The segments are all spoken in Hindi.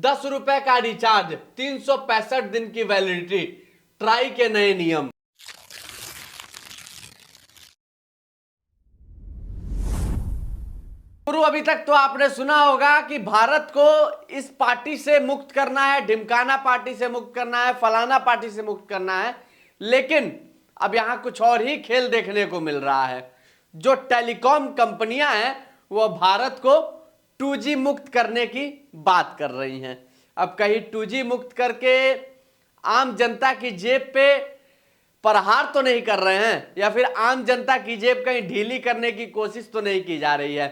10 रुपए का रिचार्ज, 365 दिन की वैलिडिटी, ट्राई के नए नियम। गुरु, अभी तक तो आपने सुना होगा कि भारत को इस पार्टी से मुक्त करना है, ढिमकाना पार्टी से मुक्त करना है, फलाना पार्टी से मुक्त करना है, लेकिन अब यहां कुछ और ही खेल देखने को मिल रहा है। जो टेलीकॉम कंपनियां हैं वो भारत को 2G मुक्त करने की बात कर रही हैं। अब कहीं 2G मुक्त करके आम जनता की जेब पे प्रहार तो नहीं कर रहे हैं, या फिर आम जनता की जेब कहीं ढीली करने की कोशिश तो नहीं की जा रही है।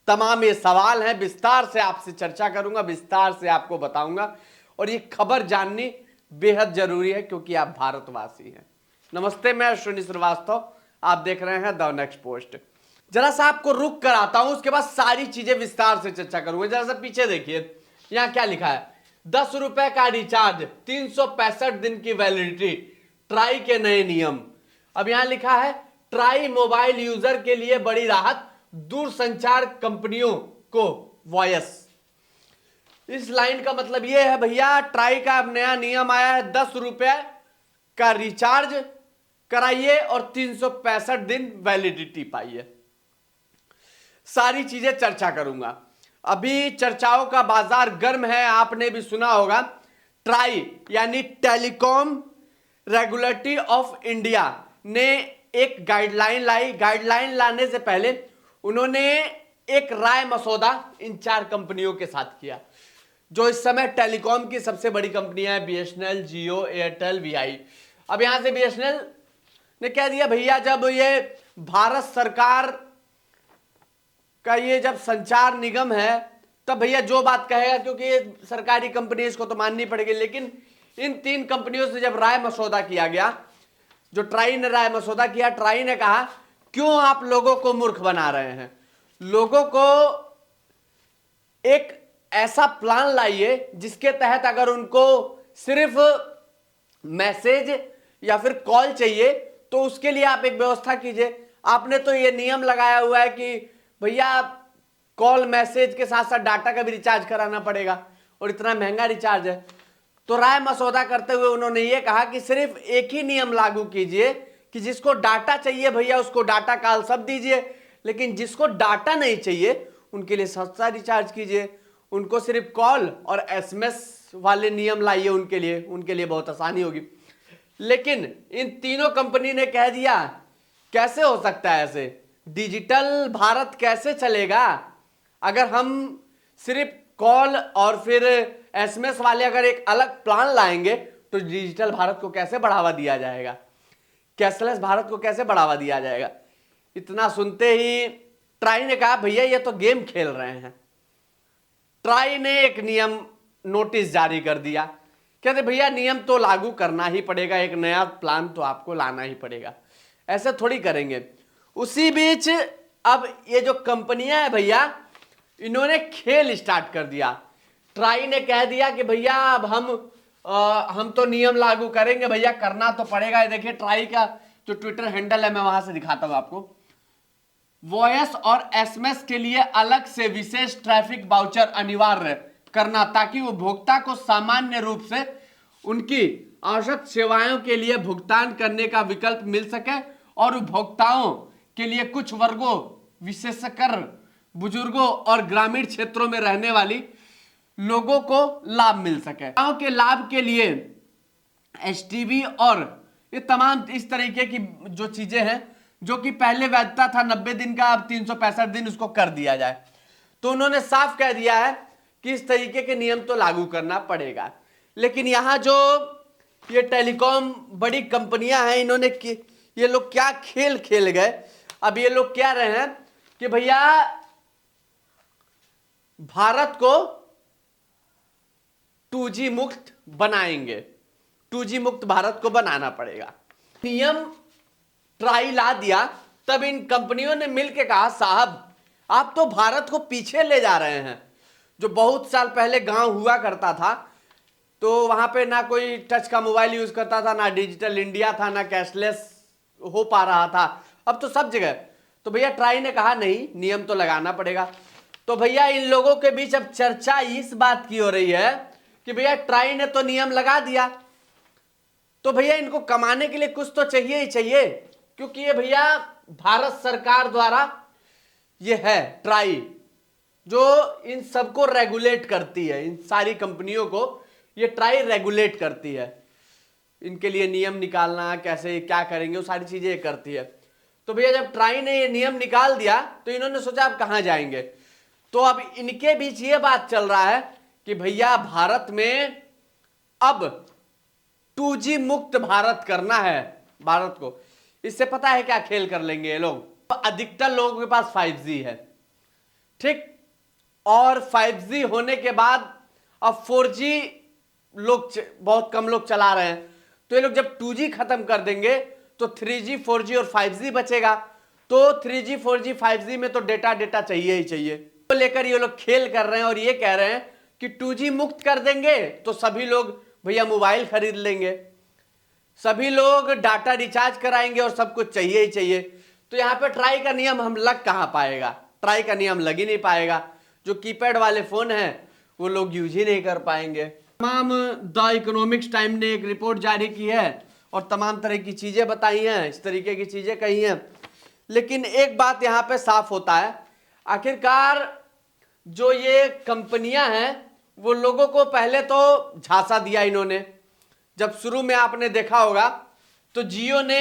तमाम ये सवाल हैं, विस्तार से आपसे चर्चा करूंगा, विस्तार से आपको बताऊंगा, और ये खबर जाननी बेहद जरूरी है क्योंकि आप भारतवासी हैं। नमस्ते, मैं अश्विनी श्रीवास्तव, आप देख रहे हैं द नेक्स्ट पोस्ट। जरा सा आपको रुक कर आता हूं, उसके बाद सारी चीजें विस्तार से चर्चा करूंगा। जरा सा पीछे देखिए, यहां क्या लिखा है, 10 रुपए का रिचार्ज, 365 दिन की वैलिडिटी, ट्राई के नए नियम। अब यहां लिखा है ट्राई मोबाइल यूजर के लिए बड़ी राहत, दूरसंचार कंपनियों को वॉयस। इस लाइन का मतलब यह है भैया, ट्राई का अब नया नियम आया है, 10 रुपए का रिचार्ज कराइए और 365 दिन वैलिडिटी पाइए। सारी चीजें चर्चा करूंगा। अभी चर्चाओं का बाजार गर्म है, आपने भी सुना होगा। ट्राई यानी टेलीकॉम रेगुलेटरी ऑफ इंडिया ने एक गाइडलाइन लाई। गाइडलाइन लाने से पहले उन्होंने एक राय मसौदा इन 4 कंपनियों के साथ किया, जो इस समय टेलीकॉम की सबसे बड़ी कंपनियां हैं, बीएसएनएल, जियो, एयरटेल, वीआई। अब यहां से बीएसएनएल ने कह दिया भैया, जब ये भारत सरकार का ये जब संचार निगम है, तब भैया जो बात कहेगा, क्योंकि ये सरकारी कंपनी, इसको तो माननी पड़ेगी। लेकिन इन 3 कंपनियों से जब राय मसौदा किया गया, जो ट्राई ने राय मसौदा किया, ट्राई ने कहा क्यों आप लोगों को मूर्ख बना रहे हैं, लोगों को एक ऐसा प्लान लाइए जिसके तहत अगर उनको सिर्फ मैसेज या फिर कॉल चाहिए तो उसके लिए आप एक व्यवस्था कीजिए। आपने तो ये नियम लगाया हुआ है कि भैया कॉल मैसेज के साथ साथ डाटा का भी रिचार्ज कराना पड़ेगा, और इतना महंगा रिचार्ज है। तो राय मसौदा करते हुए उन्होंने ये कहा कि सिर्फ एक ही नियम लागू कीजिए कि जिसको डाटा चाहिए भैया उसको डाटा कॉल सब दीजिए, लेकिन जिसको डाटा नहीं चाहिए उनके लिए सस्ता रिचार्ज कीजिए। उनको सिर्फ कॉल और एसएमएस वाले नियम लाइए, उनके लिए बहुत आसानी होगी। लेकिन इन तीनों कंपनी ने कह दिया, कैसे हो सकता है ऐसे, डिजिटल भारत कैसे चलेगा अगर हम सिर्फ कॉल और फिर एसएमएस वाले अगर एक अलग प्लान लाएंगे तो डिजिटल भारत को कैसे बढ़ावा दिया जाएगा, कैशलेस भारत को कैसे बढ़ावा दिया जाएगा। इतना सुनते ही ट्राई ने कहा भैया ये तो गेम खेल रहे हैं। ट्राई ने एक नियम नोटिस जारी कर दिया, कहते भैया नियम तो लागू करना ही पड़ेगा, एक नया प्लान तो आपको लाना ही पड़ेगा, ऐसे थोड़ी करेंगे। उसी बीच अब ये जो कंपनियां हैं भैया, इन्होंने खेल स्टार्ट कर दिया। ट्राई ने कह दिया कि भैया अब हम तो नियम लागू करेंगे भैया, करना तो पड़ेगा। ये देखिए ट्राई का जो ट्विटर हैंडल है, मैं वहां से दिखाता हूं आपको। वॉयस और एसएमएस के लिए अलग से विशेष ट्रैफिक वाउचर अनिवार्य करना, ताकि उपभोक्ता को सामान्य रूप से उनकी आवश्यक सेवाओं के लिए भुगतान करने का विकल्प मिल सके, और उपभोक्ताओं के लिए कुछ वर्गों, विशेषकर बुजुर्गों और ग्रामीण क्षेत्रों में रहने वाली लोगों को लाभ मिल सके। गांव के लाभ के लिए एसटीबी और ये तमाम इस तरीके की जो चीजें हैं, जो कि पहले वैधता था 90 दिन का, अब 365 दिन उसको कर दिया जाए। तो उन्होंने साफ कह दिया है कि इस तरीके के नियम तो लागू करना पड़ेगा। लेकिन यहां जो ये टेलीकॉम बड़ी कंपनियां हैं, इन्होंने ये लोग क्या खेल खेल गए। अब ये लोग कह रहे हैं कि भैया भारत को 2G मुक्त बनाएंगे, 2G मुक्त भारत को बनाना पड़ेगा। नियम ट्राई ला दिया, तब इन कंपनियों ने मिलकर कहा साहब आप तो भारत को पीछे ले जा रहे हैं। जो बहुत साल पहले गांव हुआ करता था, तो वहां पे ना कोई टच का मोबाइल यूज करता था, ना डिजिटल इंडिया था, ना कैशलेस हो पा रहा था, अब तो सब जगह। तो भैया ट्राई ने कहा नहीं, नियम तो लगाना पड़ेगा। तो भैया इन लोगों के बीच अब चर्चा इस बात की हो रही है कि भैया ट्राई ने तो नियम लगा दिया, तो भैया इनको कमाने के लिए कुछ तो चाहिए ही चाहिए, क्योंकि ये भैया भारत सरकार द्वारा ये है ट्राई, जो इन सबको रेगुलेट करती है, इन सारी कंपनियों को ये ट्राई रेगुलेट करती है, इनके लिए नियम निकालना, कैसे क्या करेंगे वो सारी चीजें ये करती है। तो भैया जब ट्राई ने ये नियम निकाल दिया तो इन्होंने सोचा अब कहां जाएंगे, तो अब इनके बीच ये बात चल रहा है कि भैया भारत में अब 2G मुक्त भारत करना है भारत को। इससे पता है क्या खेल कर लेंगे ये लोग, अधिकतर लोगों के पास 5G है, ठीक, और 5G होने के बाद अब 4G लोग बहुत कम लोग चला रहे हैं, तो ये लोग जब 2G खत्म कर देंगे तो 3G 4G और 5G बचेगा, तो 3G 4G 5G में तो डेटा चाहिए ही चाहिए, तो लेकर ये लोग खेल कर रहे हैं और ये कह रहे हैं कि 2G मुक्त कर देंगे तो सभी लोग भैया मोबाइल खरीद लेंगे, सभी लोग डाटा रिचार्ज कराएंगे और सब कुछ चाहिए ही चाहिए। तो यहाँ पे ट्राई का नियम हम लग कहाँ पाएगा, ट्राई का नियम लग ही नहीं पाएगा, जो कीपैड वाले फोन हैं वो लोग यूज ही नहीं कर पाएंगे। तमाम द इकोनॉमिक्स टाइम ने एक रिपोर्ट जारी की है और तमाम तरह की चीजें बताई हैं, इस तरीके की चीजें कही हैं, लेकिन एक बात यहाँ पे साफ होता है, आखिरकार जो ये कंपनियां हैं वो लोगों को पहले तो झांसा दिया इन्होंने। जब शुरू में आपने देखा होगा तो जियो ने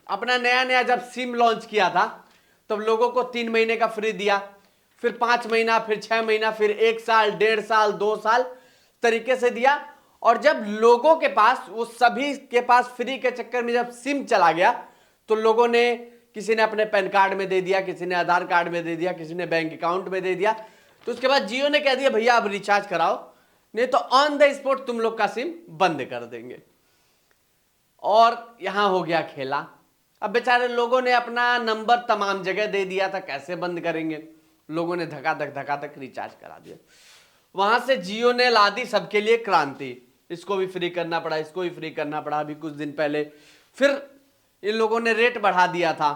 अपना नया नया जब सिम लॉन्च किया था तब लोगों को 3 महीने का फ्री दिया, फिर 5 महीना, फिर 6 महीना, फिर 1 साल, 1.5 साल, 2 साल तरीके से दिया। और जब लोगों के पास, वो सभी के पास फ्री के चक्कर में जब सिम चला गया तो लोगों ने, किसी ने अपने पैन कार्ड में दे दिया, किसी ने आधार कार्ड में दे दिया, किसी ने बैंक अकाउंट में दे दिया, तो उसके बाद जियो ने कह दिया भैया अब रिचार्ज कराओ, नहीं तो ऑन द स्पॉट तुम लोग का सिम बंद कर देंगे। और यहां हो गया खेला। अब बेचारे लोगों ने अपना नंबर तमाम जगह दे दिया था, कैसे बंद करेंगे, लोगों ने धकाधक रिचार्ज करा दिया। वहां से जियो ने ला दी सबके लिए क्रांति, इसको भी फ्री करना पड़ा, इसको भी फ्री करना पड़ा। अभी कुछ दिन पहले फिर इन लोगों ने रेट बढ़ा दिया था।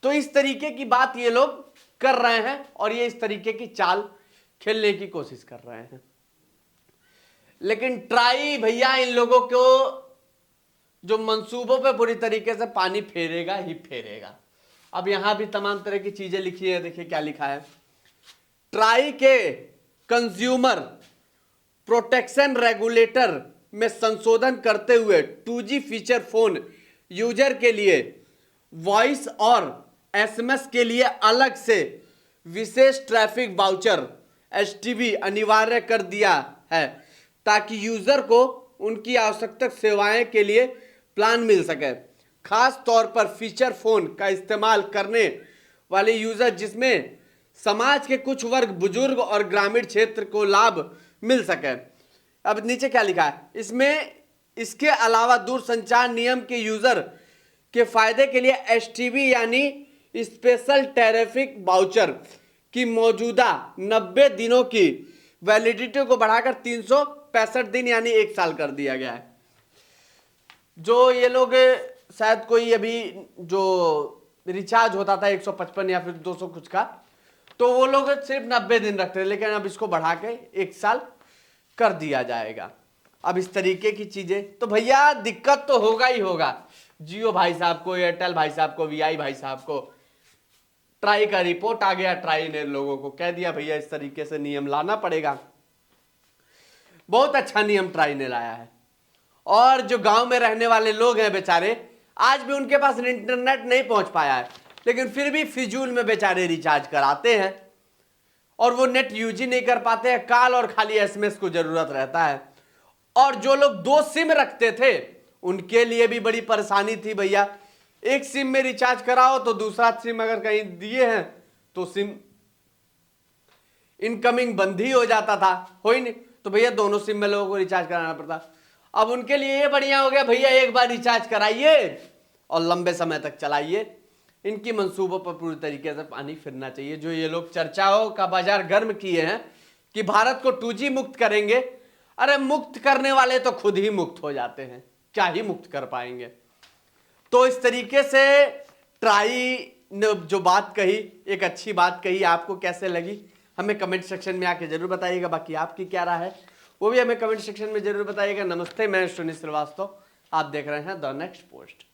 तो इस तरीके की बात ये लोग कर रहे हैं और ये इस तरीके की चाल खेलने की कोशिश कर रहे हैं। लेकिन ट्राई भैया इन लोगों को जो मंसूबों पे पूरी तरीके से पानी फेरेगा ही फेरेगा। अब यहां भी तमाम तरह की चीजें लिखी है, देखिए क्या लिखा है। ट्राई के कंज्यूमर प्रोटेक्शन रेगुलेटर में संशोधन करते हुए 2G फीचर फोन यूजर के लिए वॉइस और SMS के लिए अलग से विशेष ट्रैफिक वाउचर STV अनिवार्य कर दिया है, ताकि यूजर को उनकी आवश्यक सेवाएं के लिए प्लान मिल सके। खास तौर पर फीचर फोन का इस्तेमाल करने वाले यूजर, जिसमें समाज के कुछ वर्ग, बुजुर्ग और ग्रामीण क्षेत्र को लाभ मिल सके। अब नीचे क्या लिखा है इसमें, इसके अलावा दूरसंचार नियम के यूजर के फायदे के लिए STV यानी स्पेशल टैरिफिक वाउचर की मौजूदा 90 दिनों की वैलिडिटी को बढ़ाकर 365 दिन यानी 1 साल कर दिया गया है। जो ये लोग शायद कोई अभी जो रिचार्ज होता था 155 या फिर 200 कुछ का, तो वो लोग सिर्फ 90 दिन रखते थे, लेकिन अब इसको बढ़ा के 1 साल कर दिया जाएगा। अब इस तरीके की चीजें, तो भैया दिक्कत तो होगा ही होगा। जियो भाई साहब को, एयरटेल भाई साहब को, VI भाई साहब को ट्राई का रिपोर्ट आ गया, ट्राई ने लोगों को कह दिया भैया इस तरीके से नियम लाना पड़ेगा। बहुत अच्छा नियम ट्राई ने लाया है। और जो गांव में रहने वाले लोग हैं बेचारे, आज भी उनके पास इंटरनेट नहीं पहुंच पाया है, लेकिन फिर भी फिजूल में बेचारे रिचार्ज कराते हैं और वो नेट यूज ही नहीं कर पाते हैं, कॉल और खाली SMS को जरूरत रहता है। और जो लोग 2 सिम रखते थे उनके लिए भी बड़ी परेशानी थी भैया। एक सिम में रिचार्ज कराओ तो दूसरा सिम अगर कहीं दिए हैं तो सिम इनकमिंग बंद ही हो जाता था, हो ही नहीं, तो भैया दोनों सिम में लोगों को रिचार्ज कराना पड़ता। अब उनके लिए ये बढ़िया हो गया, भैया एक बार रिचार्ज कराइए और लंबे समय तक चलाइए। इनकी मंसूबों पर पूरी तरीके से पानी फिरना चाहिए। जो ये लोग चर्चाओं का बाजार गर्म किए हैं कि भारत को 2G मुक्त करेंगे, अरे मुक्त करने वाले तो खुद ही मुक्त हो जाते हैं, क्या ही मुक्त कर पाएंगे। तो इस तरीके से ट्राई ने जो बात कही, एक अच्छी बात कही, आपको कैसे लगी हमें कमेंट सेक्शन में आके जरूर बताइएगा। बाकी आपकी क्या राय है वो भी हमें कमेंट सेक्शन में जरूर बताइएगा। नमस्ते, मैं सुनील श्रीवास्तव, आप देख रहे हैं द नेक्स्ट पोस्ट।